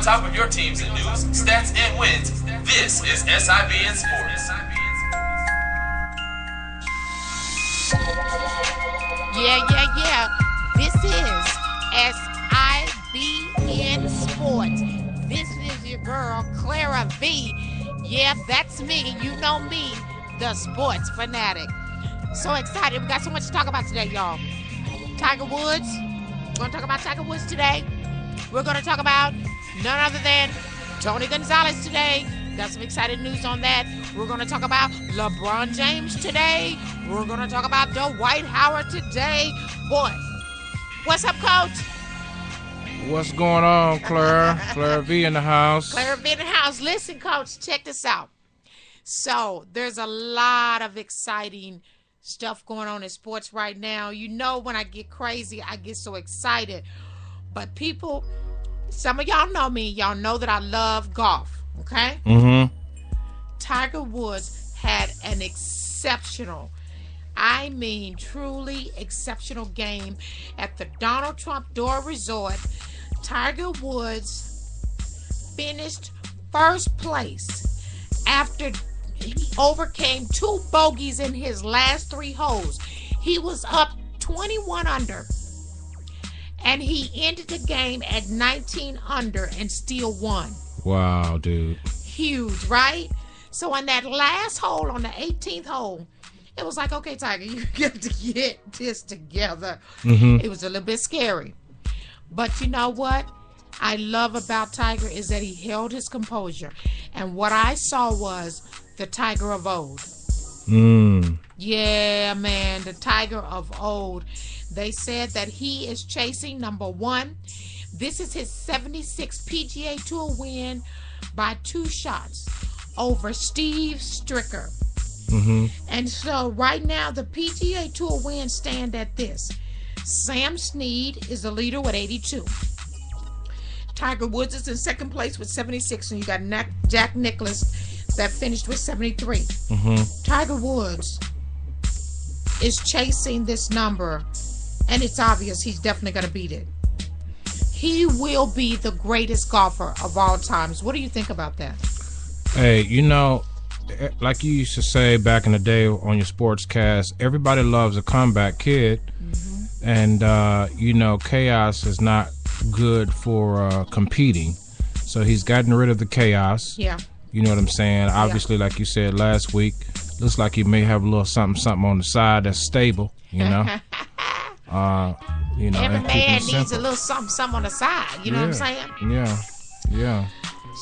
top of your teams in news, stats, and wins. This is SIBN Sports. Yeah. This is SIBN Sports. This is your girl, Clara V. Yeah, that's me. You know me, the sports fanatic. So excited. We got so much to talk about today, y'all. Tiger Woods. We're going to talk about Tiger Woods today. We're going to talk about none other than Tony Gonzalez today. Got some exciting news on that. We're going to talk about LeBron James today. We're going to talk about Dwight Howard today. Boy, what's up, Coach? What's going on, Clara? Clara V in the house. Clara V in the house. Listen, Coach, check this out. So there's a lot of exciting stuff going on in sports right now. You know, when I get crazy, I get so excited. But people, some of y'all know me. Y'all know that I love golf, okay? Mm-hmm. Tiger Woods had an exceptional, I mean truly exceptional game at the Donald Trump Door Resort. Tiger Woods finished first place after he overcame 2 bogeys in his last 3 holes. He was up 21 under, and he ended the game at 19 under and still won. Wow, dude. Huge, right? So on that last hole, on the 18th hole, it was like, okay, Tiger, you got to get this together. Mm-hmm. It was a little bit scary. But you know what I love about Tiger is that he held his composure. And what I saw was the Tiger of old. Yeah, man, the Tiger of old. They said that he is chasing number 1. This is his 76th PGA Tour win by 2 shots over Steve Stricker. Mm-hmm. And so right now the PGA Tour wins stand at this. Sam Snead is the leader with 82. Tiger Woods is in second place with 76, and you got Jack Nicklaus that finished with 73. Mm-hmm. Tiger Woods is chasing this number, and it's obvious he's definitely going to beat it. He will be the greatest golfer of all times. What do you think about that? Hey, you know, like you used to say back in the day on your sportscast, everybody loves a comeback kid. Mm-hmm. And, you know, chaos is not good for competing. So he's gotten rid of the chaos. Yeah. You know what I'm saying? Obviously, like you said last week, looks like he may have a little something on the side that's stable, you know? You know, every man needs simple. a little something on the side. You know what I'm saying? Yeah.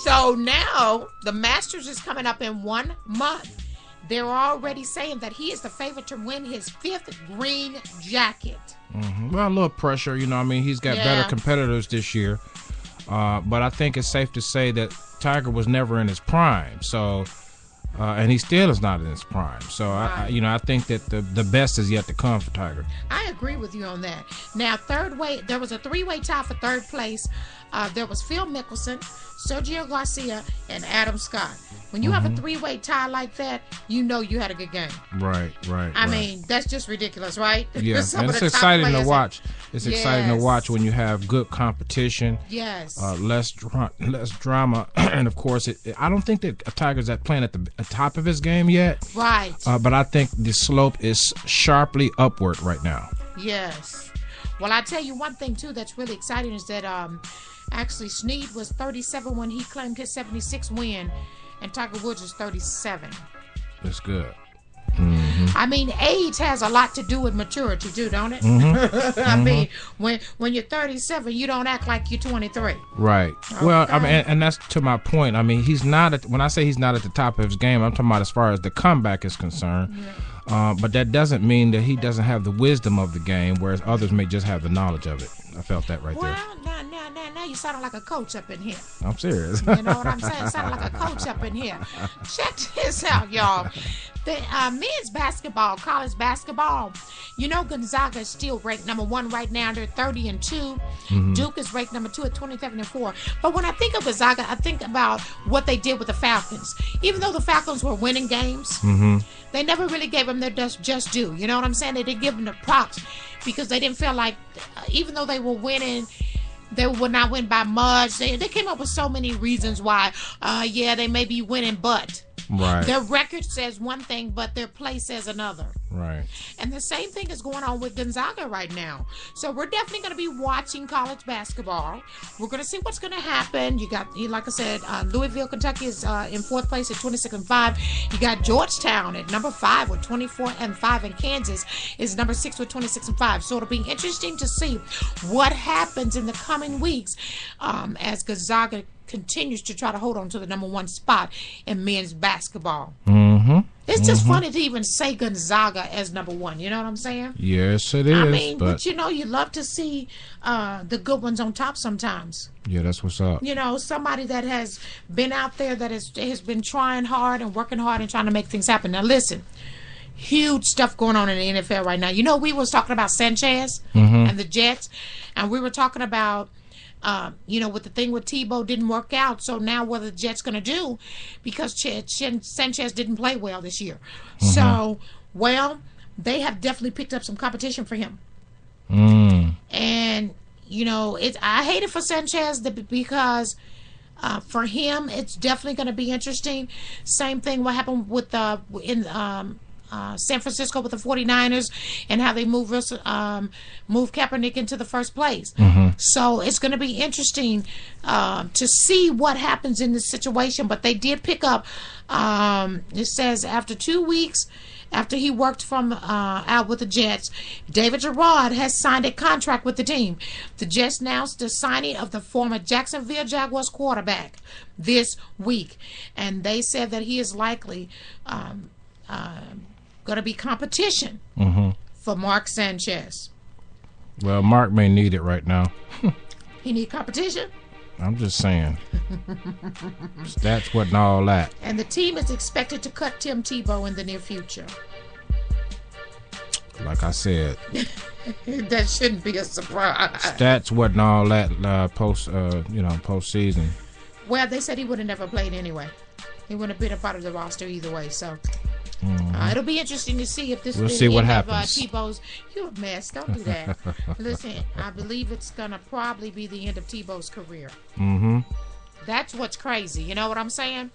So now the Masters is coming up in 1 month. They're already saying that he is the favorite to win his 5th green jacket. Mm-hmm. Well, a little pressure, you know. I mean, he's got better competitors this year. But I think it's safe to say that Tiger was never in his prime. So, and he still is not in his prime. So, right. I think that the best is yet to come for Tiger. I agree with you on that. Now, there was a 3-way tie for third place. There was Phil Mickelson, Sergio Garcia, and Adam Scott. When you have a 3-way tie like that, you know you had a good game. Right. I mean, that's just ridiculous, right? Yeah, and it's exciting to watch. It's exciting to watch when you have good competition. Yes. Less drama, and of course, I don't think that Tiger's playing at the top of his game yet. Right. But I think the slope is sharply upward right now. Yes. Well, I tell you one thing too that's really exciting is that actually Snead was 37 when he claimed his 76th win, and Tiger Woods is 37. That's good. Mm-hmm. I mean, age has a lot to do with maturity too, don't it? Mm-hmm. I mean, when you're 37, you don't act like you're 23. Right. Okay. Well, I mean, and that's to my point. I mean, he's not when I say he's not at the top of his game, I'm talking about as far as the comeback is concerned. Yeah. But that doesn't mean that he doesn't have the wisdom of the game, whereas others may just have the knowledge of it. I felt that right there. Well, now you sound like a coach up in here. I'm serious. You know what I'm saying? Sound like a coach up in here. Check this out, y'all. The men's basketball, college basketball, you know Gonzaga is still ranked number 1 right now. They're 30-2. Mm-hmm. Duke is ranked number 2 at 27-4. But when I think of Gonzaga, I think about what they did with the Falcons. Even though the Falcons were winning games, mm-hmm. they never really gave them their just due. You know what I'm saying? They didn't give them the props because they didn't feel like, even though they were winning, They will not win by much. They came up with so many reasons why. They may be winning, but right. Their record says one thing, but their play says another. Right. And the same thing is going on with Gonzaga right now. So we're definitely going to be watching college basketball. We're going to see what's going to happen. You got, like I said, Louisville, Kentucky is in fourth place at 26-5. You got Georgetown at number 5 with 24-5, and Kansas is number 6 with 26-5. So it'll be interesting to see what happens in the coming weeks as Gonzaga continues to try to hold on to the number 1 spot in men's basketball. Mm-hmm. It's just funny to even say Gonzaga as number 1. You know what I'm saying? Yes, it is. I mean, but you know, you love to see the good ones on top sometimes. Yeah, that's what's up. You know, somebody that has been out there that has been trying hard and working hard and trying to make things happen. Now, listen. Huge stuff going on in the NFL right now. You know, we was talking about Sanchez and the Jets, and we were talking about with the thing with Tebow didn't work out. So now what are the Jets going to do? Because Sanchez didn't play well this year. So, they have definitely picked up some competition for him. And, I hate it for Sanchez because for him, it's definitely going to be interesting. Same thing what happened with San Francisco with the 49ers and how they move Kaepernick into the first place. So it's going to be interesting to see what happens in this situation. But they did pick up, it says after 2 weeks after he worked out with the Jets, David Gerard has signed a contract with the team. The Jets announced the signing of the former Jacksonville Jaguars quarterback this week. And they said that he is likely going to be competition for Mark Sanchez. Well, Mark may need it right now. He need competition? I'm just saying. That's what and all that. And the team is expected to cut Tim Tebow in the near future. Like I said. That shouldn't be a surprise. Stats, what and all that postseason. Well, they said he would have never played anyway. He wouldn't have been a part of the roster either way, so... it'll be interesting to see if this. We'll see what happens. Tebow's, you're a mess. Don't do that. Listen, I believe it's gonna probably be the end of Tebow's career. That's what's crazy. You know what I'm saying?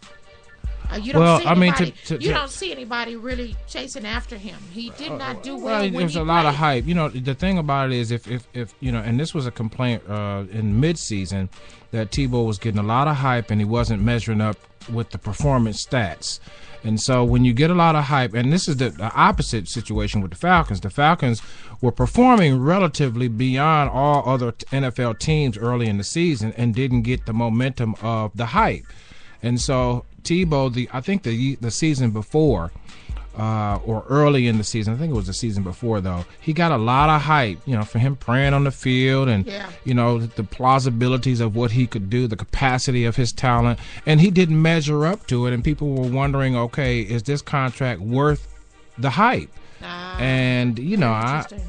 You don't see anybody. You don't see anybody really chasing after him. He did not do well. There's a lot of hype. The thing about it is, if and this was a complaint in midseason that Tebow was getting a lot of hype and he wasn't measuring up with the performance stats. And so when you get a lot of hype, and this is the opposite situation with the Falcons. The Falcons were performing relatively beyond all other NFL teams early in the season and didn't get the momentum of the hype. And so Tebow, I think the season before, or early in the season, I think it was the season before though, he got a lot of hype, for him praying on the field and, the plausibilities of what he could do, the capacity of his talent, and he didn't measure up to it, and people were wondering, okay, is this contract worth the hype? And,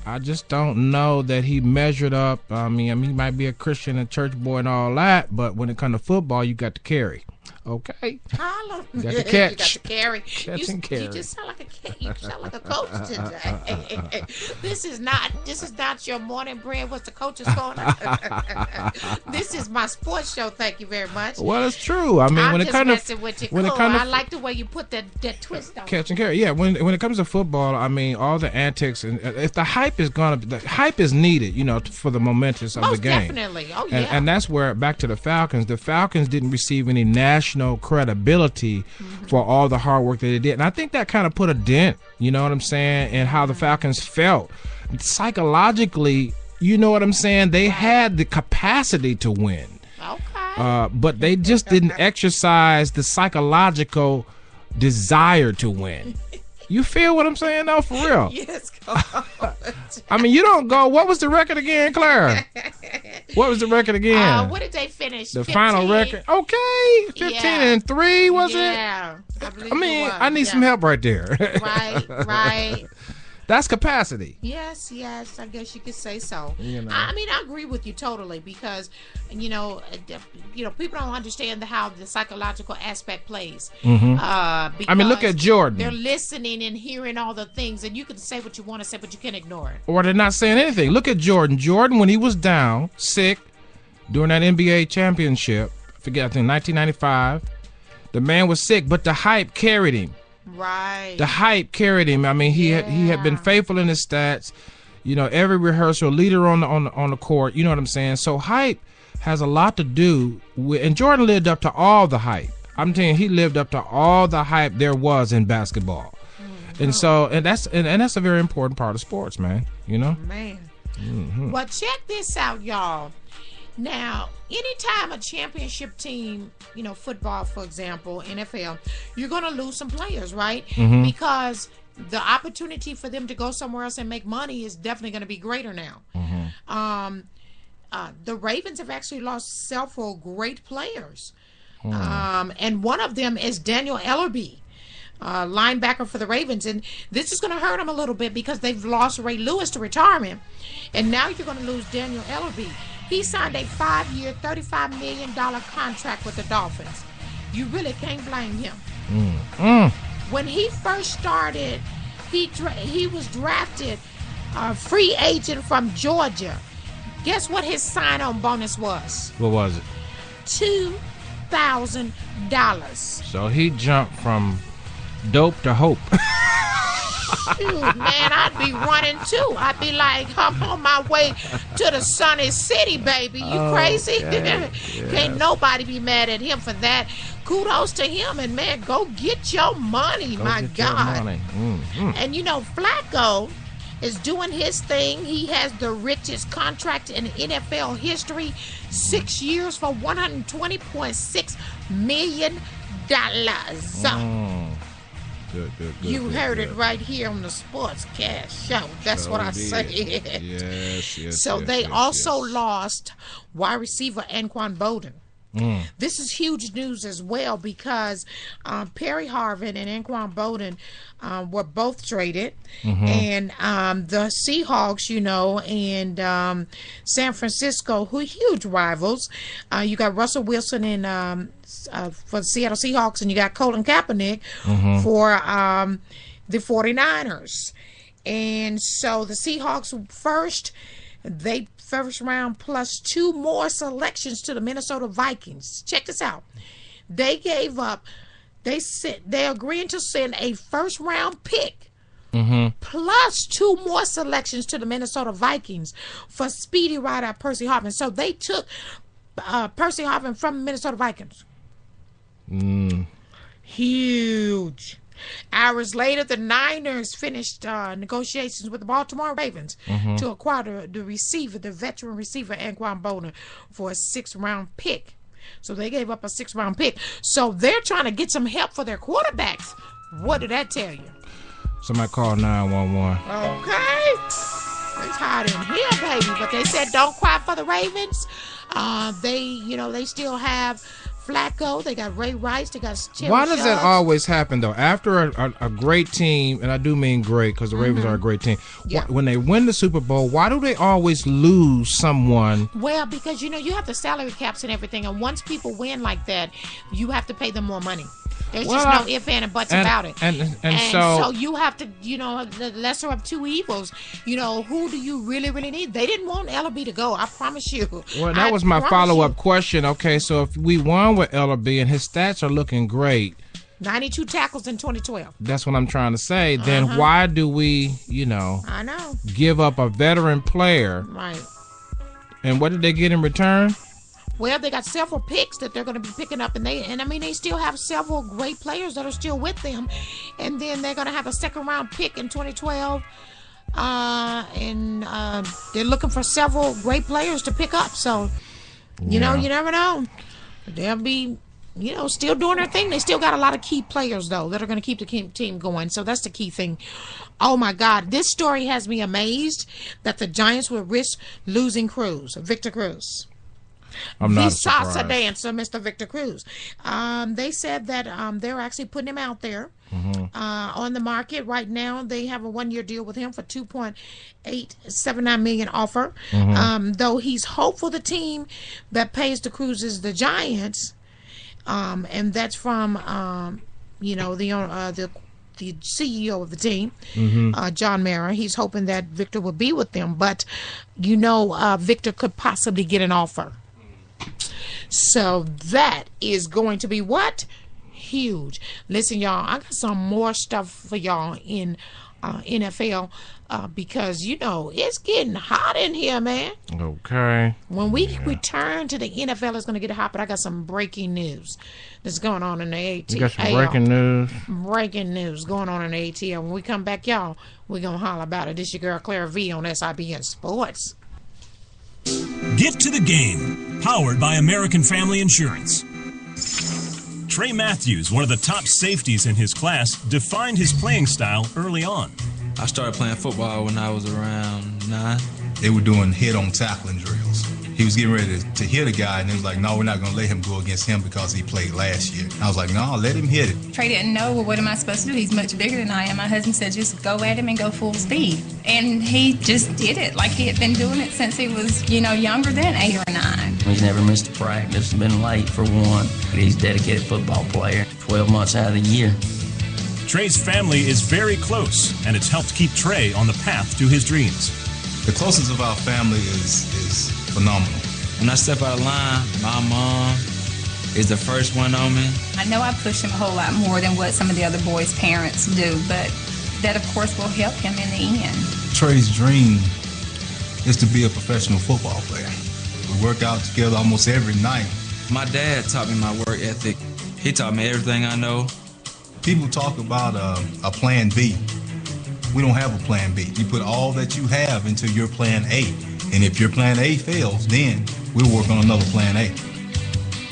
I just don't know that he measured up. I mean, he might be a Christian and church boy and all that, but when it comes to football, you got to carry. Okay. Holla. You got to catch. You got to carry. Catch and carry. You just sound like a coach today. This is not your morning bread. What's the coach's corner? This is my sports show. Thank you very much. Well, it's true. I mean, I like the way you put that twist on. Catch and carry. Yeah. When it comes to football, I mean, all the antics and if the hype is needed, for the momentum of the game. Definitely. Oh yeah. And that's where back to the Falcons. The Falcons didn't receive any national credibility for all the hard work that they did, and I think that kind of put a dent, you know what I'm saying, in how the Falcons felt psychologically. You know what I'm saying? They had the capacity to win, but they just didn't exercise the psychological desire to win. You feel what I'm saying, though, for real? Yes, I mean, you don't go. What was the record again, Clara? What was the record again? What did they finish? The 15? Final record. Okay, 15-3 was it? Yeah. I mean, I need some help right there. Right. That's capacity. Yes, I guess you could say so. I mean, I agree with you totally because, people don't understand how the psychological aspect plays. I mean, look at Jordan. They're listening and hearing all the things, and you can say what you want to say, but you can't ignore it. Or they're not saying anything. Look at Jordan. Jordan, when he was down, sick, during that NBA championship. I think 1995. The man was sick, but the hype carried him. Right. The hype carried him. I mean, he had been faithful in his stats. You know, every rehearsal, leader on the court. You know what I'm saying? So hype has a lot to do with, and Jordan lived up to all the hype. I'm telling you, he lived up to all the hype there was in basketball. And so, and that's a very important part of sports, man. You know, man. Well, check this out, y'all. Now, anytime a championship team, you know, football, for example, NFL, you're going to lose some players, right? Because the opportunity for them to go somewhere else and make money is definitely going to be greater now. The Ravens have actually lost several great players. And one of them is Daniel Ellerbe, linebacker for the Ravens. And this is going to hurt them a little bit because they've lost Ray Lewis to retirement. And now you're going to lose Daniel Ellerbe. He signed a 5-year, $35 million contract with the Dolphins. You really can't blame him. When he first started, he was drafted a free agent from Georgia. Guess what his sign-on bonus was? What was it? $2,000. So he jumped from dope to hope. Shoot, man, I'd be running too. I'd be like, I'm on my way to the sunny city, baby. You crazy? Can't nobody be mad at him for that. Kudos to him, and man, go get your money, my God. And you know, Flacco is doing his thing. He has the richest contract in NFL history, 6 years for $120.6 million. Good, you heard it right here on the Sportscast show. That's what I said. Yes. So they also lost wide receiver Anquan Bolden. This is huge news as well because Perry Harvin and Anquan Bolden were both traded, and the Seahawks, you know, and San Francisco, who are huge rivals. You got Russell Wilson and for the Seattle Seahawks, and you got Colin Kaepernick for the 49ers. And so the Seahawks first round plus 2 more selections to the Minnesota Vikings. Check this out. They gave up, they agreed to send a first round pick plus 2 more selections to the Minnesota Vikings for speedy rider Percy Harvin. So they took Percy Harvin from the Minnesota Vikings. Huge. Hours later, the Niners finished negotiations with the Baltimore Ravens to acquire the receiver, the veteran receiver, Anquan Bolden, for a 6th round pick. So they gave up a 6th round pick. So they're trying to get some help for their quarterbacks. What did that tell you? Somebody call 911. Okay. It's hot in here, baby. But they said don't cry for the Ravens. They still have Flacco, they got Ray Rice, they got Terry Why does that Suggs. always happen, though? After a great team, and I do mean great because the Ravens are a great team, when they win the Super Bowl, why do they always lose someone? Well, because, you have the salary caps and everything, and once people win like that, you have to pay them more money. There's just no ifs, ands, and buts about it. And so you have to, the lesser of two evils. Who do you really, really need? They didn't want Ellerbe to go, I promise you. Well, that was my follow-up question. Okay, so if we won with Ellerbe and his stats are looking great. 92 tackles in 2012. That's what I'm trying to say. Then why do we, I know, give up a veteran player? Right. And what did they get in return? Well, they got several picks that they're going to be picking up, and they still have several great players that are still with them, and then they're going to have a 2nd round pick in 2012, and they're looking for several great players to pick up. So, you never know. They'll be, still doing their thing. They still got a lot of key players though that are going to keep the team going. So that's the key thing. Oh my God, this story has me amazed that the Giants will risk losing Victor Cruz. I'm not the surprised. salsa dancer, Mr. Victor Cruz. They said that they're actually putting him out there on the market right now. They have a 1-year deal with him for $2.879 million offer. Though he's hopeful the team that pays the Cruz is the Giants, and that's from the CEO of the team, John Mara. He's hoping that Victor will be with them, but Victor could possibly get an offer. So that is going to be what? Huge. Listen, y'all, I got some more stuff for y'all in NFL because, you know, it's getting hot in here, man. Okay. When we return to the NFL, it's going to get hot, but I got some breaking news that's going on in the ATL. You got some breaking news? Breaking news going on in the ATL. When we come back, y'all, we're going to holler about it. This your girl, Clara V, on SIBN Sports. Get to the game. Powered by American Family Insurance. Trey Matthews, one of the top safeties in his class, defined his playing style early on. I started playing football when I was around 9. They were doing head-on tackling drills. He was getting ready to hit a guy, and they was like, no, we're not going to let him go against him because he played last year. I was like, no, let him hit it. Trey didn't know, well, what am I supposed to do? He's much bigger than I am. My husband said, just go at him and go full speed. And he just did it like he had been doing it since he was, younger than 8 or 9. He's never missed a practice, been late for one. He's a dedicated football player, 12 months out of the year. Trey's family is very close, and it's helped keep Trey on the path to his dreams. The closest of our family is phenomenal. When I step out of line, my mom is the first one on me. I know I push him a whole lot more than what some of the other boys' parents do, but that, of course, will help him in the end. Trey's dream is to be a professional football player. We work out together almost every night. My dad taught me my work ethic. He taught me everything I know. People talk about a plan B. We don't have a plan B. You put all that you have into your plan A. And if your plan A fails, then we'll work on another plan A.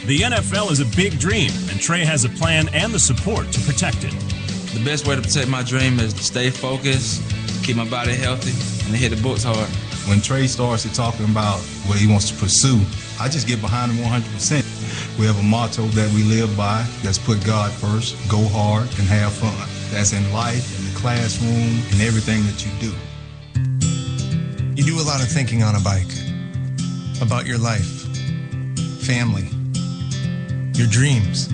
The NFL is a big dream, and Trey has a plan and the support to protect it. The best way to protect my dream is to stay focused, keep my body healthy, and to hit the books hard. When Trey starts talking about what he wants to pursue, I just get behind him 100%. We have a motto that we live by that's put God first, go hard, and have fun. That's in life, in the classroom, in everything that you do. You do a lot of thinking on a bike about your life, family, your dreams.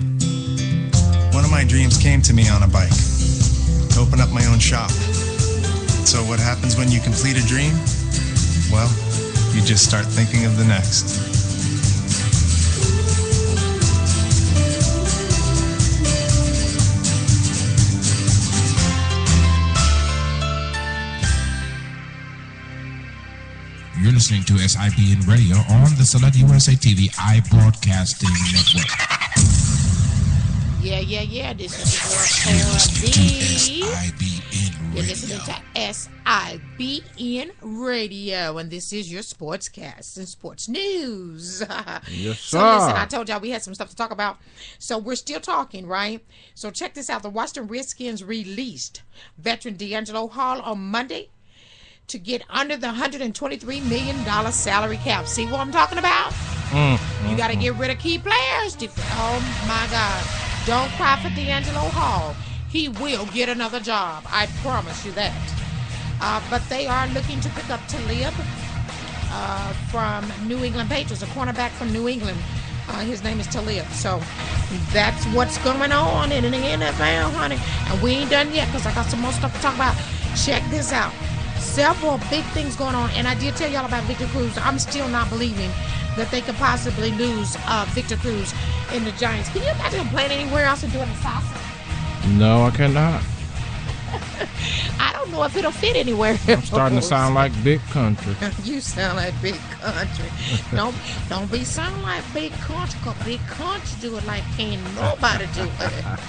One of my dreams came to me on a bike, to open up my own shop. So what happens when you complete a dream? Well, you just start thinking of the next. You're listening to SIBN Radio on the Select USA TV iBroadcasting Network. Yeah. This is your girl, Clara V. You're listening to SIBN Radio, and this is your sportscast and sports news. Yes, sir. So listen, I told y'all we had some stuff to talk about. So we're still talking, right? So check this out. The Washington Redskins released veteran D'Angelo Hall on Monday to get under the $123 million salary cap. See what I'm talking about? You got to get rid of key players. Oh, my God. Don't cry for D'Angelo Hall. He will get another job. I promise you that. But they are looking to pick up Talib from New England Patriots, a cornerback from New England. His name is Talib. So that's what's going on in the NFL, honey. And we ain't done yet because I got some more stuff to talk about. Check this out. Several big things going on, and I did tell y'all about Victor Cruz. I'm still not believing that they could possibly lose Victor Cruz in the Giants. Can you imagine him playing anywhere else and doing salsa? No, I cannot. I don't know if it'll fit anywhere. I'm starting to sound like big country. You sound like big country. Don't be sounding like big country, because big country do it like can't nobody do it.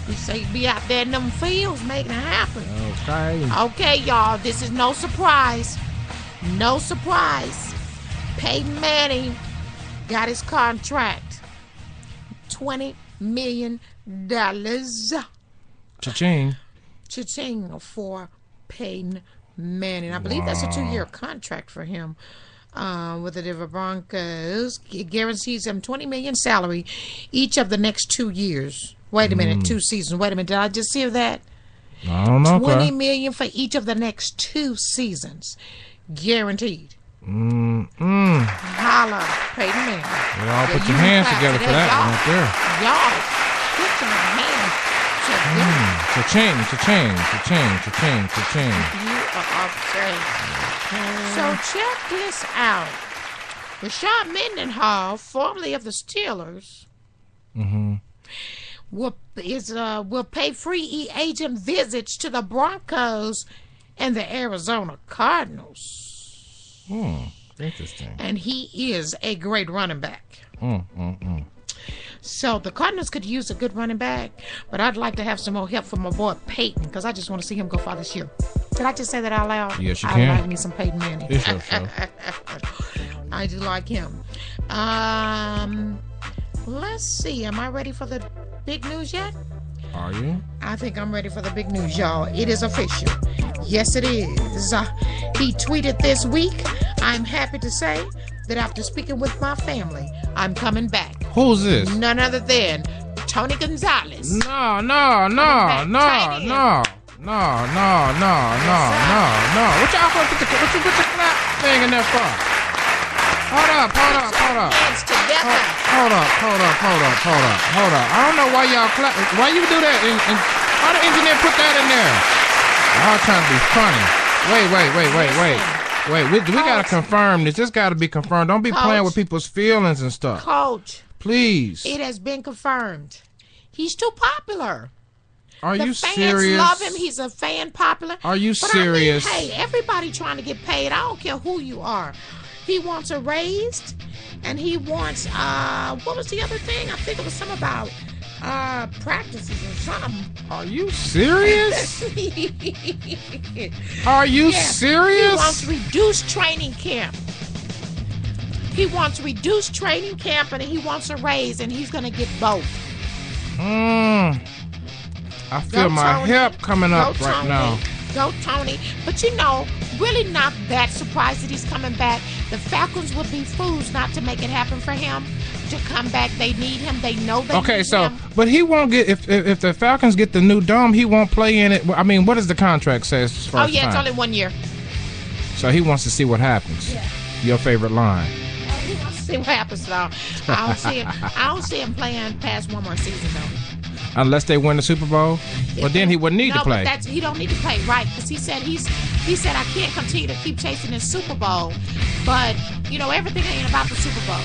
You say be out there in them fields making it happen. Okay, y'all, this is no surprise. No surprise. Peyton Manning got his contract. $20 million. Cha-ching. Cha-ching for Peyton Manning. I believe that's a 2-year contract for him with the Denver Broncos. It guarantees him $20 million salary each of the next 2 years. Wait a minute, 2 seasons. Wait a minute, did I just hear that? I don't know. $20 million for each of the next 2 seasons. Guaranteed. Holla, Peyton Manning. Y'all put your hands together for that one right there. Y'all put your hands together. Cha-ching, cha-ching, cha-ching, cha-ching, cha-ching. You are off train. So check this out. Rashad Mendenhall, formerly of the Steelers, will pay free agent visits to the Broncos and the Arizona Cardinals. Interesting. And he is a great running back. So the Cardinals could use a good running back, but I'd like to have some more help from my boy Peyton, because I just want to see him go far this year. Did I just say that out loud? Yes, you can. I like me some Peyton Manning. It's your show. I do like him. Let's see. Am I ready for the big news yet? Are you? I think I'm ready for the big news, y'all. It is official. Yes, it is. He tweeted this week, I'm happy to say that after speaking with my family, I'm coming back. Who's this? None other than Tony Gonzalez. No. What y'all gonna put the clap thing in there for? Hold up. Hands together. Hold up. I don't know why y'all clap. Why you do that? And why the engineer put that in there? Y'all trying to be funny. Wait. We gotta confirm this. This gotta be confirmed. Don't be playing with people's feelings and stuff. Coach. Please. It has been confirmed. He's too popular. Are you fans serious? Love him. He's a fan popular. Are you serious? I mean, hey, everybody trying to get paid. I don't care who you are. He wants a raise, and he wants what was the other thing? I think it was something about practices or something. Are you serious? Are you serious? He wants reduced training camp. And he wants a raise, and he's gonna get both. I feel my hip coming up right now. Go Tony. But really not that surprised that he's coming back. The Falcons would be fools not to make it happen for him to come back. They need him. They know they need him. But he won't get, if the Falcons get the new dome, he won't play in it. I mean, what does the contract say as far as time? It's only 1 year. So he wants to see what happens. Yeah. Your favorite line. He wants to see what happens, though. I don't see him playing past one more season, though. Unless they win the Super Bowl, then he wouldn't need to play. But he don't need to play, right? Because he said I can't continue to keep chasing this Super Bowl, but everything ain't about the Super Bowl.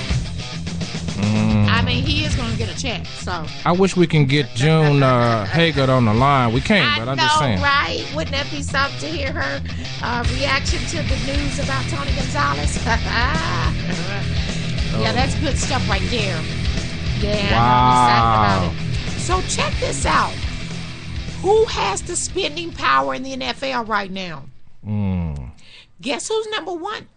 I mean, he is going to get a check. So I wish we can get June Haggard on the line. We can't, but I'm just saying. Right? Wouldn't that be something to hear her reaction to the news about Tony Gonzalez? Yeah, that's good stuff right there. Yeah, I'm excited about it. So check this out. Who has the spending power in the NFL right now? Guess who's number one?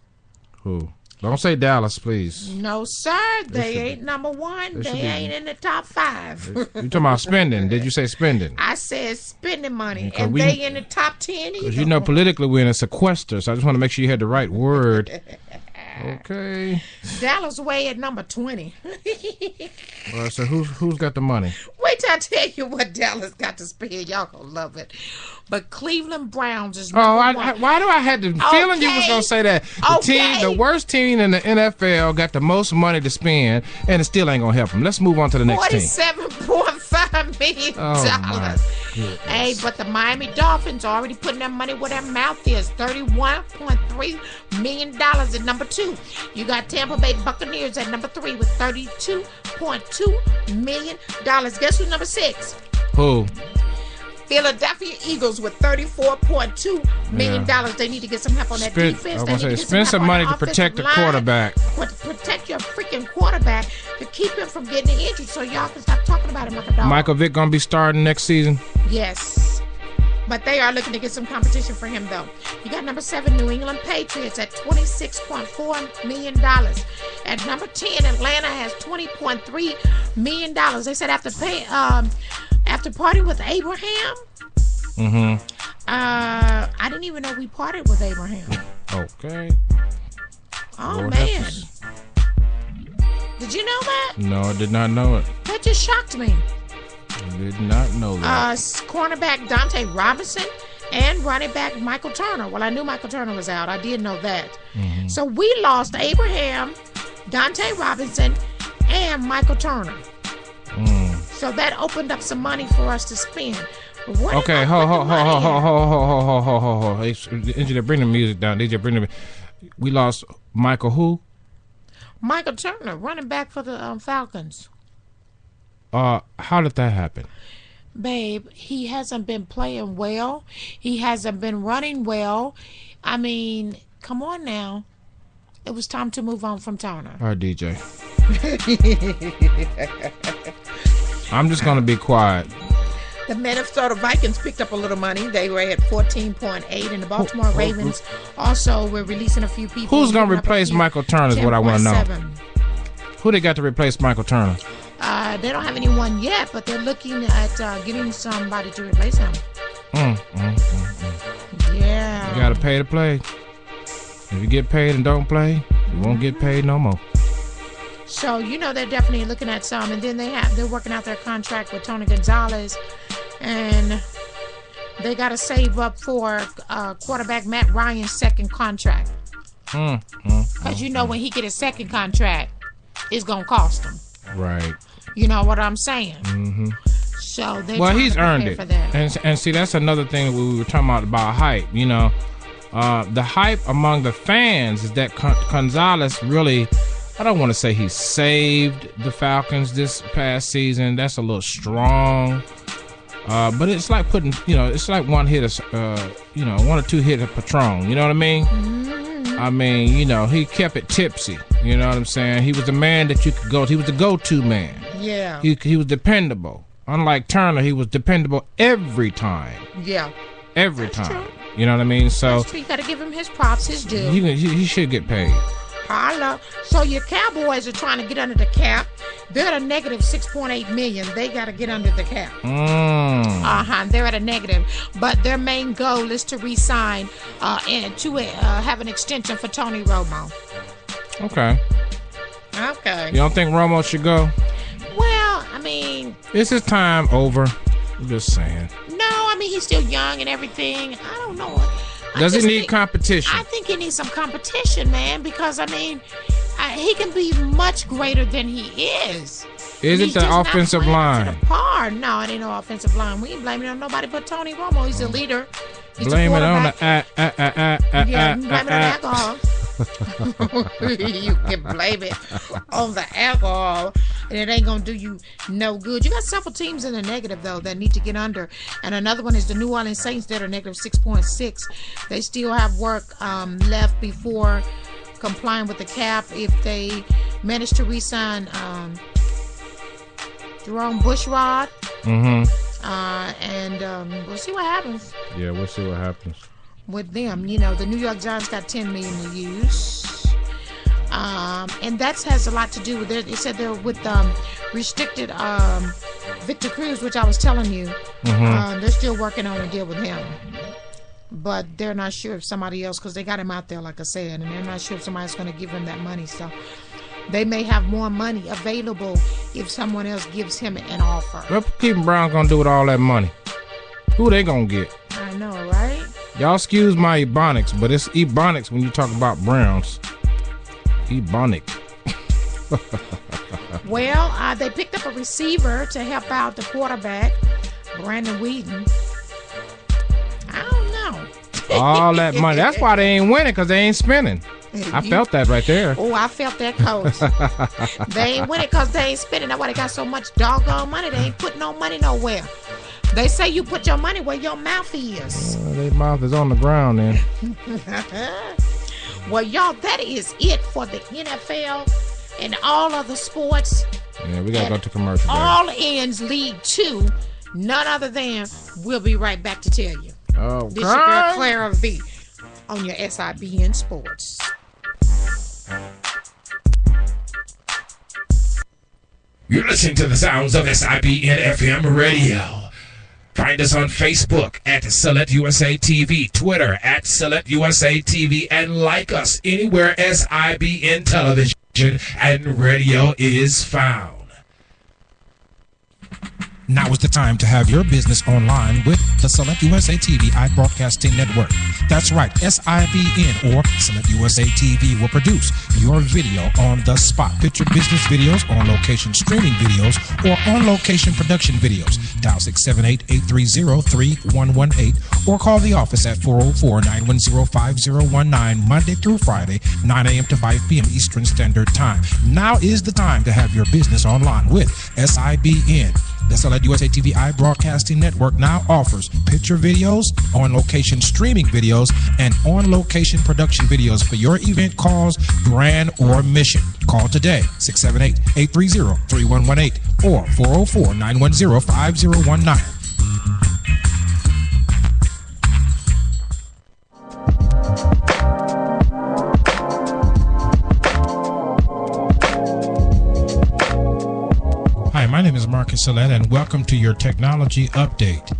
Who? Don't say Dallas, please. No, sir. They ain't number one. They ain't in the top 5. You talking about spending? Did you say spending? I said spending money. And they in the top 10 either. Because politically we're in a sequester, so I just want to make sure you had the right word. Okay. Dallas way at number 20. So who's got the money? Wait till I tell you what Dallas got to spend. Y'all gonna love it. But Cleveland Browns is number one. Why do I have the feeling you was gonna say that? The worst team in the NFL got the most money to spend, and it still ain't gonna help them. Let's move on to the next team. $47.5 million. Hey, but the Miami Dolphins already putting their money where their mouth is. $31.3 million at number 2. You got Tampa Bay Buccaneers at number 3 with $32.2 million. Guess who's number 6? Who? Philadelphia Eagles with $34.2 million. They need to get some help on that defense. Spend some money to protect the quarterback. Protect your freaking quarterback to keep him from getting injured so y'all can stop talking about him like a dog. Michael Vick going to be starting next season? Yes. But they are looking to get some competition for him, though. You got number 7, New England Patriots at $26.4 million. At number 10, Atlanta has $20.3 million. They said after partying with Abraham. I didn't even know we partied with Abraham. Okay. Oh, Lord, man. Did you know that? No, I did not know it. That just shocked me. I did not know that. Cornerback Dante Robinson and running back Michael Turner. Well, I knew Michael Turner was out. I did know that. So we lost Abraham, Dante Robinson, and Michael Turner. So that opened up some money for us to spend. Okay, ho. Engineer, bring the music down. DJ, we lost Michael who? Michael Turner, running back for the Falcons. How did that happen? Babe, he hasn't been playing well. He hasn't been running well. I mean, come on now. It was time to move on from Turner. All right, DJ. I'm just going to be quiet. The Minnesota Vikings picked up a little money. They were at 14.8, and the Baltimore Ravens also were releasing a few people. Who's going to replace Michael Turner is what I want to know. Who they got to replace Michael Turner? They don't have anyone yet, but they're looking at getting somebody to replace him. Yeah. You got to pay to play. If you get paid and don't play, you won't get paid no more. So, they're definitely looking at some. And then they're working out their contract with Tony Gonzalez. And they got to save up for quarterback Matt Ryan's second contract. Because when he get his second contract, it's going to cost him. Right. You know what I'm saying? Mm-hmm. So he's earned it. For that. And see, that's another thing that we were talking about hype. The hype among the fans is that Gonzalez really, I don't want to say he saved the Falcons this past season. That's a little strong. But it's like putting, it's like one or two hit of Patron. You know what I mean? Mm-hmm. I mean, he kept it tipsy. You know what I'm saying? He was the man that you could go to. He was the go-to man. Yeah. He was dependable. Unlike Turner, he was dependable every time. Yeah. Every That's time. True. You know what I mean? So you got to give him his props, his due. He should get paid. So your Cowboys are trying to get under the cap. They're at a negative $6.8 million. They got to get under the cap. They're at a negative, but their main goal is to re-sign and to have an extension for Tony Romo. Okay. You don't think Romo should go? Well, I mean, is his time over? I'm just saying. No, I mean he's still young and everything. I don't know. Does he need competition? I think he needs some competition, man, because, I mean, he can be much greater than he is. Is it the offensive line? No, it ain't no offensive line. We ain't blaming it on nobody but Tony Romo. He's a leader. Blame it on the Yeah, blame it on the alcohol. You can blame it on the alcohol, and it ain't gonna do you no good. You got several teams in the negative though that need to get under, and another one is the New Orleans Saints that are negative 6.6. They still have work left before complying with the cap. If they manage to re-sign Jerome Bushrod, and we'll see what happens. Yeah, we'll see what happens with them. The New York Giants got $10 million to use, and that has a lot to do with it. They said they're with restricted Victor Cruz, which I was telling you. They're still working on a deal with him, but they're not sure if somebody else, because they got him out there, like I said, and they're not sure if somebody's going to give him that money. So they may have more money available if someone else gives him an offer. What Cleveland Browns gonna do with all that money? Who they gonna get? I know, right? Y'all excuse my ebonics, but it's ebonics when you talk about Browns. Ebonic. Well, they picked up a receiver to help out the quarterback, Brandon Whedon. I don't know. All that money. That's why they ain't winning, because they ain't spending. I felt that right there. Oh, I felt that, Coach. They ain't winning because they ain't spending. That's why they got so much doggone money. They ain't putting no money nowhere. They say you put your money where your mouth is. Their mouth is on the ground then. Well, y'all, that is it for the NFL and all other sports. Yeah, we got to go to commercial. All ends lead to none other than we'll be right back to tell you. Oh, this is your girl Clara V on your SIBN Sports. You're listening to the sounds of SIBN FM Radio. Find us on Facebook at Select USA TV, Twitter at Select USA TV, and like us anywhere SIBN Television and Radio is found. Now is the time to have your business online with the Select USA TV iBroadcasting Network. That's right, SIBN or Select USA TV will produce your video on the spot. Picture business videos, on-location streaming videos, or on-location production videos. Dial 678-830-3118 or call the office at 404-910-5019 Monday through Friday, 9 a.m. to 5 p.m. Eastern Standard Time. Now is the time to have your business online with SIBN. The Select USA TV iBroadcasting Network now offers picture videos, on-location streaming videos, and on-location production videos for your event calls, brand, or mission. Call today, 678-830-3118 or 404-910-5019. Hi, my name is Marcus Salette, and welcome to your technology update.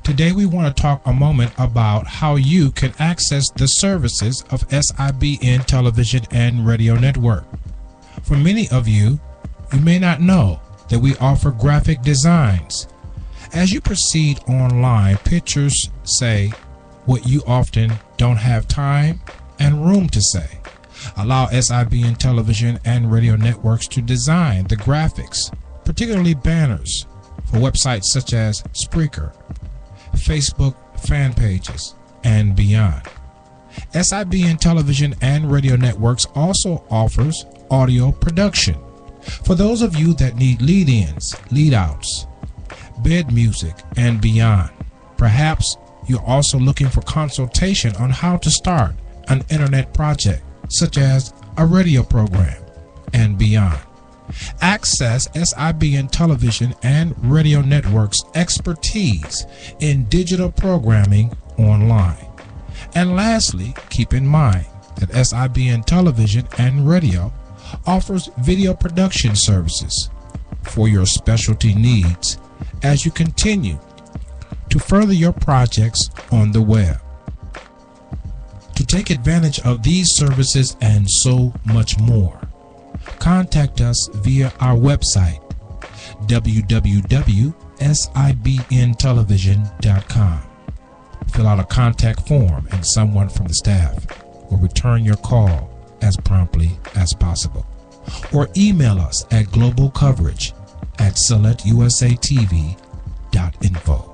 Today we want to talk a moment about how you can access the services of SIBN Television and Radio Network. For many of you, you may not know that we offer graphic designs. As you proceed online, pictures say what you often don't have time and room to say. Allow SIBN Television and Radio Networks to design the graphics, particularly banners, for websites such as Spreaker, Facebook fan pages, and beyond. SIBN Television and Radio Networks also offers audio production. For those of you that need lead-ins, lead-outs, bed music, and beyond. Perhaps you're also looking for consultation on how to start an internet project, such as a radio program, and beyond. Access SIBN Television and Radio Network's expertise in digital programming online. And lastly, keep in mind that SIBN Television and Radio offers video production services for your specialty needs as you continue to further your projects on the web. To take advantage of these services and so much more, contact us via our website, www.sibntelevision.com. Fill out a contact form and someone from the staff will return your call as promptly as possible. Or email us at globalcoverage@selectusatv.info.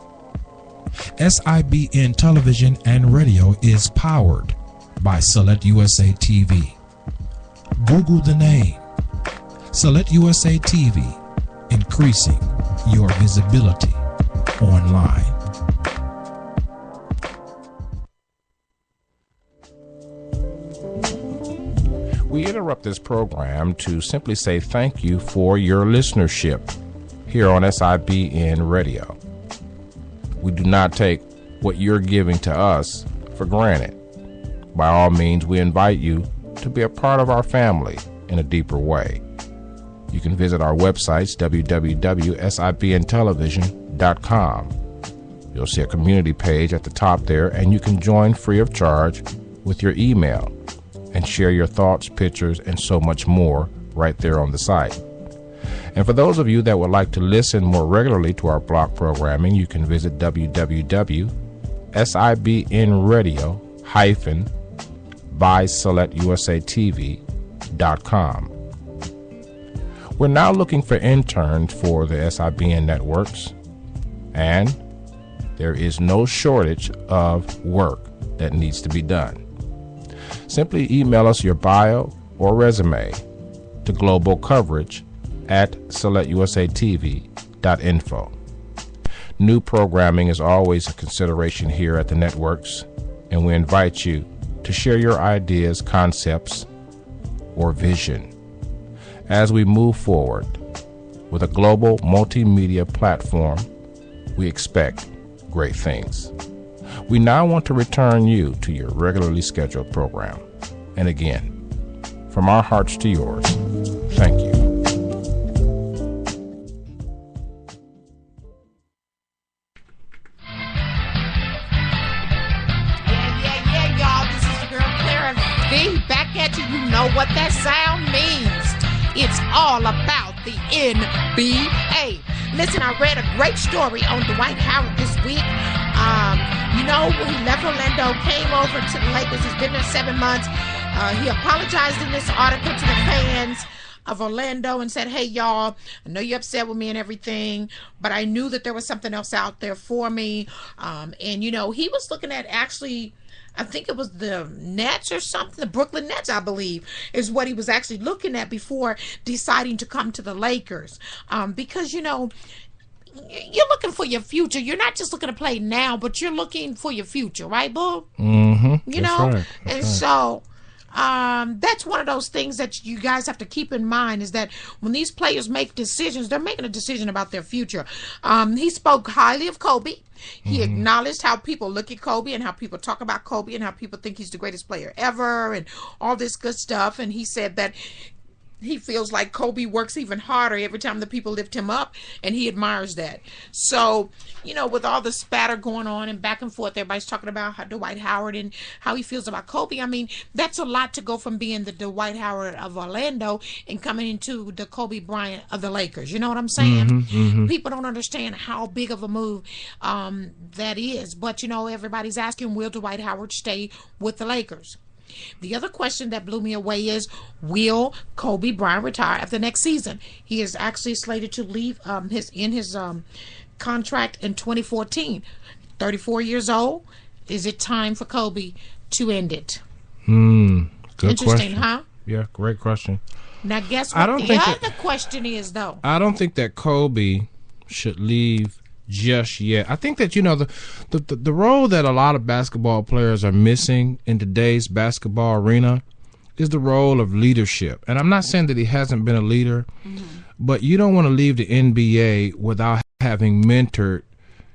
SIBN Television and Radio is powered by Select USA TV. Google the name Select USA TV, increasing your visibility online. We interrupt this program to simply say thank you for your listenership here on SIBN Radio. We do not take what you're giving to us for granted. By all means, we invite you to be a part of our family in a deeper way. You can visit our websites, www.sibntelevision.com. You'll see a community page at the top there, and you can join free of charge with your email and share your thoughts, pictures, and so much more right there on the site. And for those of you that would like to listen more regularly to our block programming, you can visit www.sibnradio-by-selectusatv.com. We're now looking for interns for the SIBN networks, and there is no shortage of work that needs to be done. Simply email us your bio or resume to globalcoverage@selectusatv.info. New programming is always a consideration here at the networks, and we invite you to share your ideas, concepts, or vision. As we move forward with a global multimedia platform, we expect great things. We now want to return you to your regularly scheduled program. And again, from our hearts to yours, thank you. Yeah, y'all. This is your girl Clara V back at you. You know what that sound means. It's all about the NBA. Listen, I read a great story on Dwight Howard this week. When he left Orlando, came over to the Lakers. He's been there 7 months. He apologized in this article to the fans of Orlando and said, hey, y'all, I know you're upset with me and everything, but I knew that there was something else out there for me. He was looking at actually, I think it was the Nets or something, the Brooklyn Nets, I believe, is what he was actually looking at before deciding to come to the Lakers. Because, you're looking for your future. You're not just looking to play now, but you're looking for your future, right, Boo? Mm-hmm. So that's one of those things that you guys have to keep in mind, is that when these players make decisions, they're making a decision about their future. He spoke highly of Kobe. He acknowledged how people look at Kobe and how people talk about Kobe and how people think he's the greatest player ever and all this good stuff. And he said that he feels like Kobe works even harder every time the people lift him up, and he admires that. So, with all the spatter going on and back and forth, everybody's talking about Dwight Howard and how he feels about Kobe. I mean, that's a lot to go from being the Dwight Howard of Orlando and coming into the Kobe Bryant of the Lakers. You know what I'm saying? People don't understand how big of a move that is. But, everybody's asking, will Dwight Howard stay with the Lakers? The other question that blew me away is, will Kobe Bryant retire after next season? He is actually slated to leave his contract in 2014. 34 years old. Is it time for Kobe to end it? Good Interesting, question. huh? Yeah, great question. Now, guess what the other question is, though? I don't think that Kobe should leave just yet. I think that the role that a lot of basketball players are missing in today's basketball arena is the role of leadership. And I'm not saying that he hasn't been a leader, but you don't want to leave the NBA without having mentored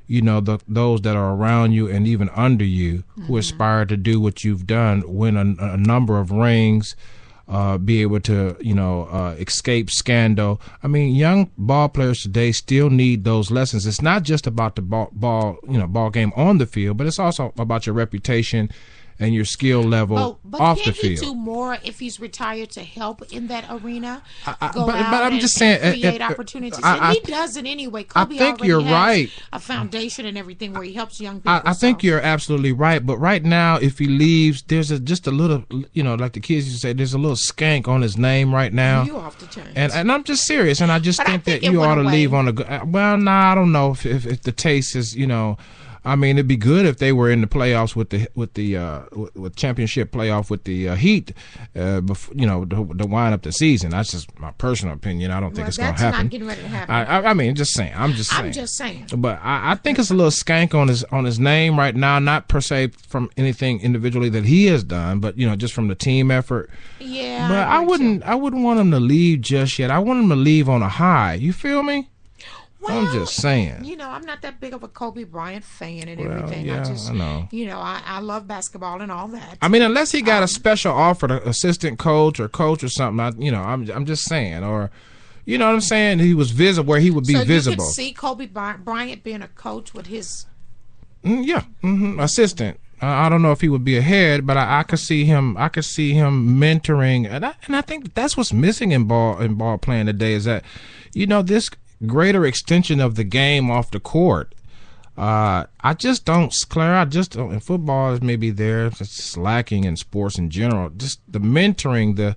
those that are around you and even under you who aspire to do what you've done, win a number of rings, be able to, escape scandal. I mean, young ball players today still need those lessons. It's not just about the ball game on the field, but it's also about your reputation and your skill level off the field. But can't he do more if he's retired to help in that arena? But I'm just saying, create opportunities. And he does it anyway. Kobe I think you're right. A foundation and everything where he helps young people. I think you're absolutely right. But right now, if he leaves, there's just a little, like the kids used to say, there's a little skank on his name right now. You off the chain. And I'm just serious. And I just think that you ought to leave on a good. Well, I don't know if the taste is, I mean, it'd be good if they were in the playoffs with championship playoff with the Heat, before, to wind up the season. That's just my personal opinion. I don't think it's going to happen. That's not getting ready to happen. I mean, just saying. I'm just saying. But I think it's a little skank on his name right now. Not per se from anything individually that he has done, but just from the team effort. Yeah. But I wouldn't want him to leave just yet. I want him to leave on a high. You feel me? Well, I'm just saying. I'm not that big of a Kobe Bryant fan and everything. Yeah, I know. I love basketball and all that. I mean, unless he got a special offer to assistant coach or something, I'm just saying. Or, you know what I'm saying? He was visible where he would be visible. So you could see Kobe Bryant being a coach with his... assistant. I don't know if he would be a head, but I could see him. I could see him mentoring, and I think that's what's missing in ball playing today is that, this greater extension of the game off the court. I just don't, Clara. I just don't. And football is maybe there. It's lacking in sports in general. Just the mentoring,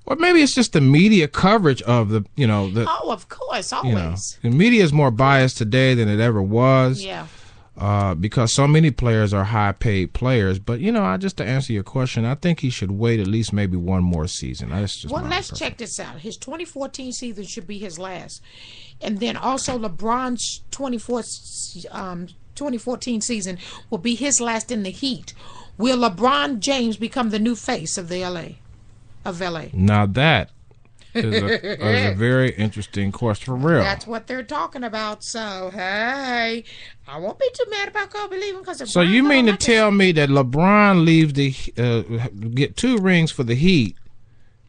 or maybe it's just the media coverage of the. Oh, of course, always. The media is more biased today than it ever was. Yeah. Because so many players are high-paid players. But, just to answer your question, I think he should wait at least maybe one more season. Let's check this out. His 2014 season should be his last. And then also LeBron's 2014 season will be his last in the Heat. Will LeBron James become the new face of LA? Now that is a very interesting question, for real. That's what they're talking about. So, hey, I won't be too mad about Kobe leaving. So you mean to tell me that LeBron leaves get 2 rings for the Heat?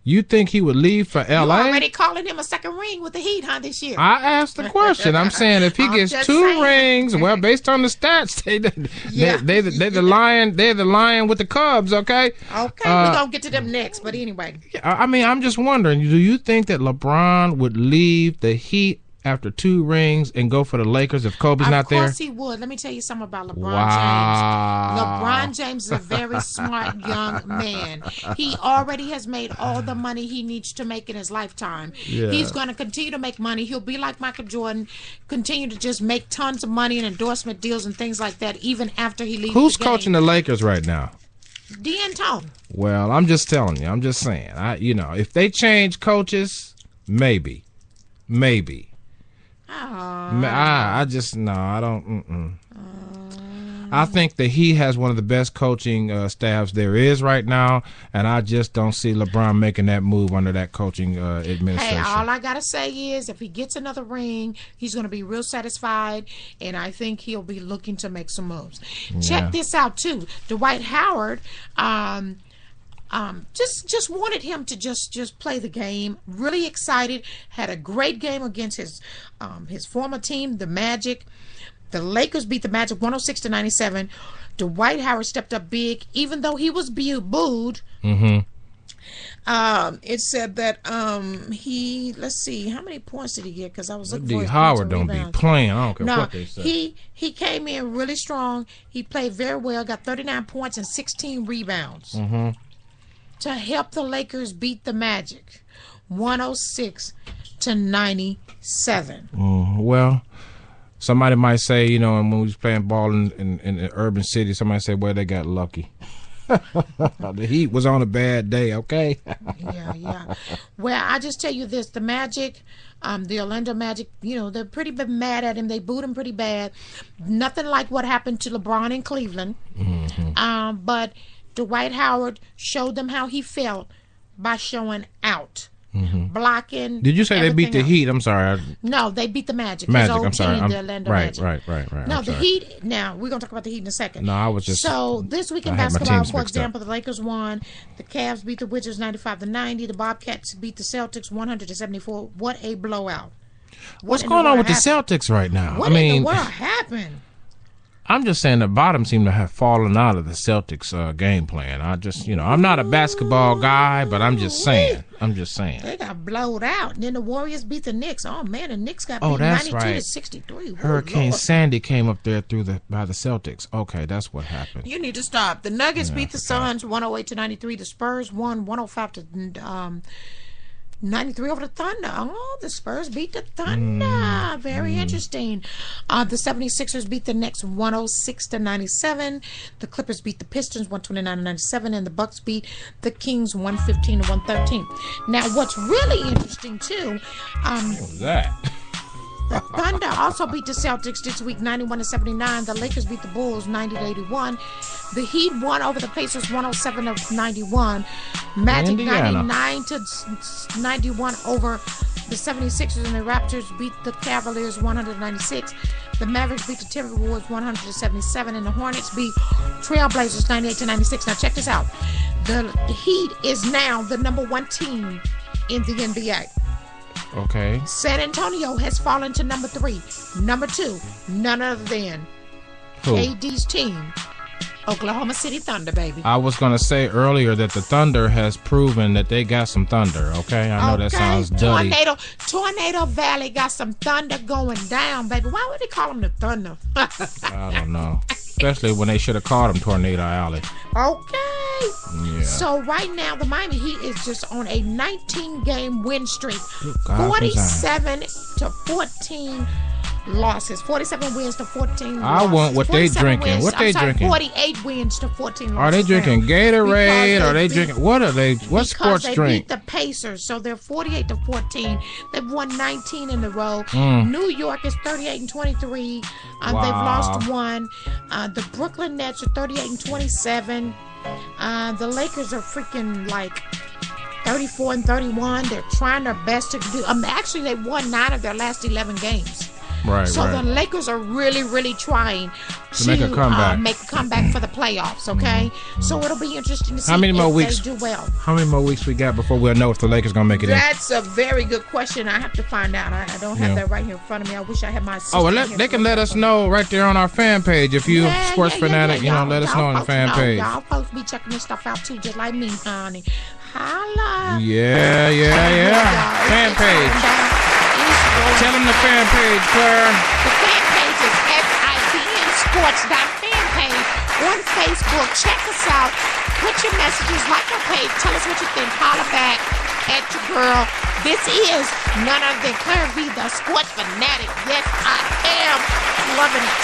You think he would leave for LA? You're already calling him a second ring with the Heat, huh, this year? I asked the question. I'm saying if he gets 2 rings, well, based on the stats, they're the lion with the Cubs, okay? Okay, we're going to get to them next, but anyway. I mean, I'm just wondering, do you think that LeBron would leave the Heat after 2 rings and go for the Lakers if Kobe's not there? Of course he would. Let me tell you something about LeBron Wow. James. LeBron James is a very smart young man. He already has made all the money he needs to make in his lifetime. Yeah. He's going to continue to make money. He'll be like Michael Jordan, continue to just make tons of money and endorsement deals and things like that even after he leaves Who's the game. coaching the Lakers right now? D'Antoni. Well, I'm just telling you. I'm just saying. If they change coaches, maybe. I don't. I think that he has one of the best coaching staffs there is right now, and I just don't see LeBron making that move under that coaching administration. Hey, all I gotta say is, if he gets another ring, he's gonna be real satisfied, and I think he'll be looking to make some moves. Yeah. Check this out too. Dwight Howard, just wanted him to just play the game. Really excited. Had a great game against his former team, the Magic. The Lakers beat the Magic 106-97. Dwight Howard stepped up big, even though he was booed. Mm-hmm. It said that let's see, how many points did he get? Because I was looking for his Howard don't rebounds. be playing. I don't care what they say. He came in really strong. He played very well. Got 39 points and 16 rebounds to help the Lakers beat the Magic 106-97. Well, somebody might say, when we was playing ball in the urban city, somebody say, well, they got lucky. The Heat was on a bad day, okay? Yeah. Well, I just tell you this, the Magic, the Orlando Magic, they're pretty mad at him. They booed him pretty bad. Nothing like what happened to LeBron in Cleveland. Mm-hmm. But Dwight Howard showed them how he felt by showing out. Mm-hmm. Blocking. Did you say they beat the Heat? I'm sorry. No, they beat the Magic. I'm sorry. The Orlando Magic. Right. No, the Heat. Now we're gonna talk about the Heat in a second. No, I was just. So this week in basketball, for example, the Lakers won. The Cavs beat the Wizards 95-90. The Bobcats beat the Celtics 100-74. What a blowout! What's going on with the Celtics right now? What in the world happened? I'm just saying the bottom seem to have fallen out of the Celtics game plan. I just, I'm not a basketball guy, but I'm just saying. They got blowed out. And then the Warriors beat the Knicks. Oh, man, the Knicks got beat 92-63. Hurricane Sandy came up there by the Celtics. Okay, that's what happened. You need to stop. The Nuggets beat the Suns 108-93. The Spurs won 105-93 over the Thunder. Oh, the Spurs beat the Thunder. Very interesting. The 76ers beat the Knicks 106-97. The Clippers beat the Pistons 129-97. And the Bucks beat the Kings 115-113. Now, what's really interesting, too... what was that? The Thunder also beat the Celtics this week 91-79. The Lakers beat the Bulls 90-81. The Heat won over the Pacers 107-91. Magic 99-91 over the 76ers, and the Raptors beat the Cavaliers 100-96. The Mavericks beat the Timberwolves 100-77, and the Hornets beat Trailblazers 98-96. Now check this out. The Heat is now the number 1 team in the NBA. Okay. San Antonio has fallen to number 3. Number 2, none other than KD's team, Oklahoma City Thunder, baby. I was going to say earlier that the Thunder has proven that they got some thunder, okay? I know that sounds dirty. Tornado Valley got some thunder going down, baby. Why would they call them the Thunder? I don't know. Especially when they should have called them Tornado Alley. Okay. Yeah. So right now, the Miami Heat is just on a 19-game win streak. 47-14 losses. 47 wins to 14 losses. I want what they drinking. What they drinking? 48 wins to 14 losses. Are they drinking Gatorade? Are they drinking? What are they? What sports drink? Because they beat the Pacers, so they're 48-14. They've won 19 in a row. New York is 38-23. They've lost 1. The Brooklyn Nets are 38-27. The Lakers are freaking like 34-31. They're trying their best to do. Actually, they won 9 of their last 11 games. Right. The Lakers are really, really trying to make a comeback. Make a comeback for the playoffs. Okay, so it'll be interesting to see how many more if weeks they do well. How many more weeks we got before we'll know if the Lakers gonna make it in? That's a very good question. I have to find out. I don't have that right here in front of me. I wish I had my. They can let us know right there on our fan page if you sports fanatic. Let us know on the fan page. Y'all folks be checking this stuff out too, just like me, honey. Holla. Yeah. Fan page. Tell them the fan page, Clara. The fan page is SIBNsports.fanpage on Facebook. Check us out. Put your messages, like our page. Tell us what you think. Holler back at your girl. This is none other than Clara V, the sports fanatic. Yes, I am loving it.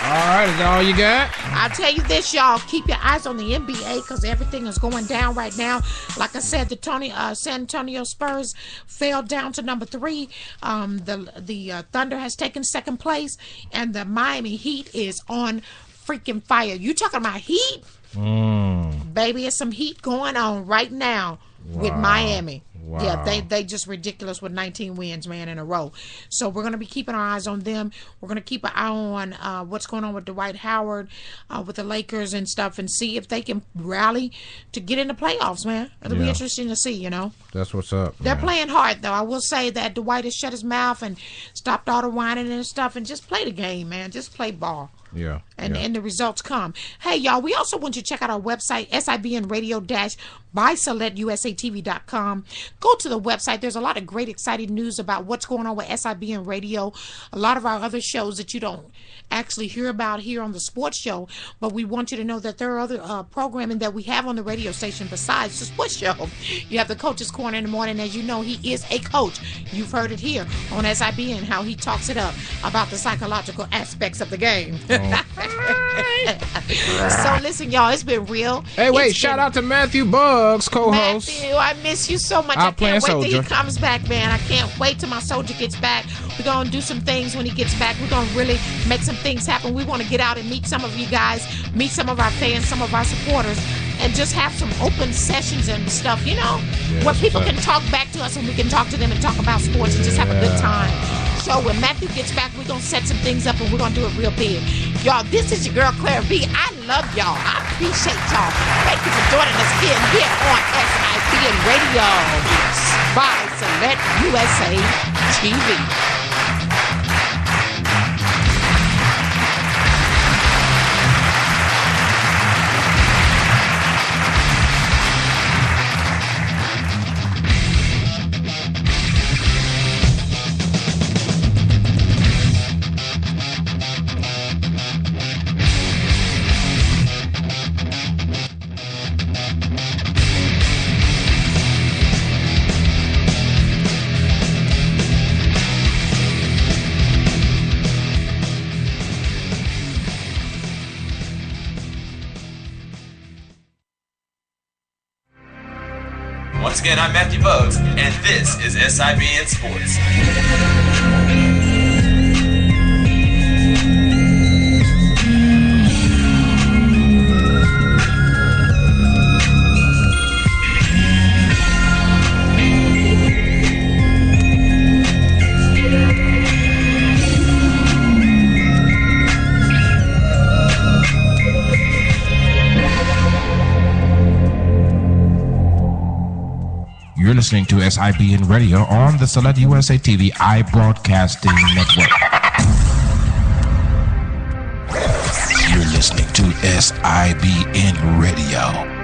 All right, is that all you got? I'll tell you this, y'all. Keep your eyes on the NBA because everything is going down right now. Like I said, the San Antonio Spurs fell down to number 3. The Thunder has taken second place, and the Miami Heat is on freaking fire. You talking about heat? Baby, there's some heat going on right now with Miami. Wow. Yeah, they just ridiculous with 19 wins, man, in a row. So we're going to be keeping our eyes on them. We're going to keep an eye on what's going on with Dwight Howard, with the Lakers and stuff, and see if they can rally to get in the playoffs, man. It'll be interesting to see, you know. That's what's up. They're playing hard, though. I will say that Dwight has shut his mouth and stopped all the whining and stuff and just play the game, man. Just play ball. Yeah. And the results come. Hey, y'all, we also want you to check out our website, SIBN Radio-by-SelectUSATV.com. Go to the website. There's a lot of great, exciting news about what's going on with SIBN Radio. A lot of our other shows that you don't actually hear about here on the sports show, but we want you to know that there are other programming that we have on the radio station besides the sports show. You have the Coach's Corner in the morning. As you know, he is a coach. You've heard it here on SIBN, how he talks it up about the psychological aspects of the game. So listen, y'all, it's been real. Hey, wait, shout out to Matthew Buggs, co-host. Matthew, I miss you so much. I can't wait till he comes back, man. I can't wait till my soldier gets back. We're going to do some things when he gets back. We're going to really make some things happen. We want to get out and meet some of you guys, meet some of our fans, some of our supporters, and just have some open sessions and stuff, you know, where people can talk back to us and we can talk to them and talk about sports and just have a good time. So when Matthew gets back, we're going to set some things up and we're going to do it real big. Y'all, this is your girl, Clara V. I love y'all. I appreciate y'all. Thank you for joining us again here on SIBN Radio by Select USA TV. Once again, I'm Matthew Buggs, and this is SIBN Sports. You're listening to SIBN Radio on the Select USA TV iBroadcasting Network. You're listening to SIBN Radio.